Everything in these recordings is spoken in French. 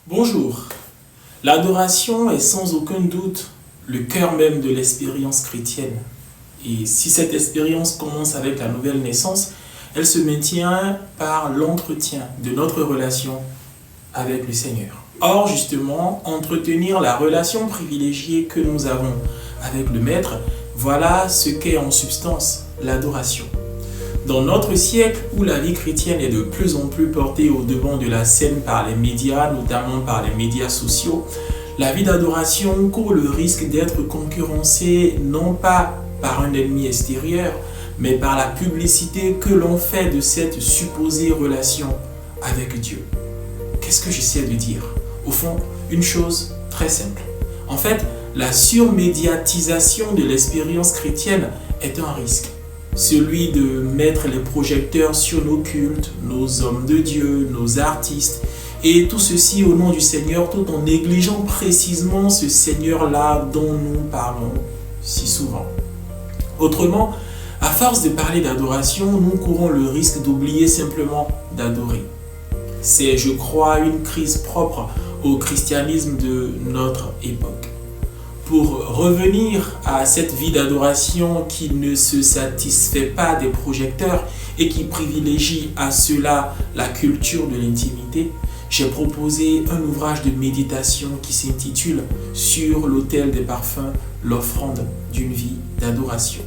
Bonjour. L'adoration est sans aucun doute le cœur même de l'expérience chrétienne. Et si cette expérience commence avec la nouvelle naissance, elle se maintient par l'entretien de notre relation avec le Seigneur. Or, justement, entretenir la relation privilégiée que nous avons avec le Maître, voilà ce qu'est en substance l'adoration. Dans notre siècle où la vie chrétienne est de plus en plus portée au devant de la scène par les médias, notamment par les médias sociaux, la vie d'adoration court le risque d'être concurrencée non pas par un ennemi extérieur, mais par la publicité que l'on fait de cette supposée relation avec Dieu. Qu'est-ce que j'essaie de dire? Au fond, une chose très simple. En fait, la surmédiatisation de l'expérience chrétienne est un risque. Celui de mettre les projecteurs sur nos cultes, nos hommes de Dieu, nos artistes, et tout ceci au nom du Seigneur, tout en négligeant précisément ce Seigneur-là dont nous parlons si souvent. Autrement, à force de parler d'adoration, nous courons le risque d'oublier simplement d'adorer. C'est, je crois, une crise propre au christianisme de notre époque. Pour revenir à cette vie d'adoration qui ne se satisfait pas des projecteurs et qui privilégie à cela la culture de l'intimité, j'ai proposé un ouvrage de méditation qui s'intitule « Sur l'autel des parfums, l'offrande d'une vie d'adoration ».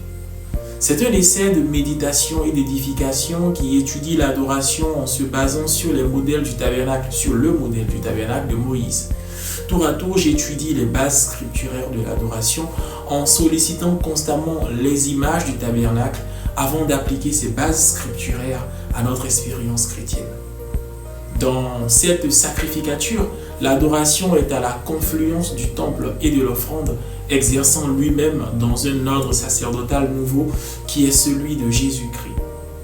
C'est un essai de méditation et d'édification qui étudie l'adoration en se basant sur les modèles du tabernacle, sur le modèle du tabernacle de Moïse. Tour à tour, j'étudie les bases scripturaires de l'adoration en sollicitant constamment les images du tabernacle avant d'appliquer ces bases scripturaires à notre expérience chrétienne. Dans cette sacrificature, l'adoration est à la confluence du temple et de l'offrande, exerçant lui-même dans un ordre sacerdotal nouveau qui est celui de Jésus-Christ.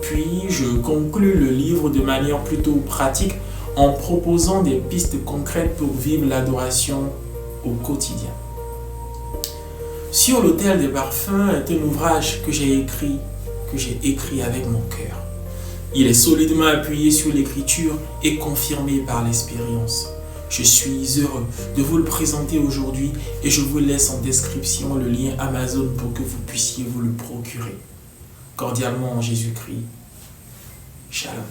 Puis, je conclus le livre de manière plutôt pratique en proposant des pistes concrètes pour vivre l'adoration au quotidien. Sur l'autel des parfums est un ouvrage que j'ai écrit avec mon cœur. Il est solidement appuyé sur l'écriture et confirmé par l'expérience. Je suis heureux de vous le présenter aujourd'hui et je vous laisse en description le lien Amazon pour que vous puissiez vous le procurer. Cordialement en Jésus-Christ. Shalom.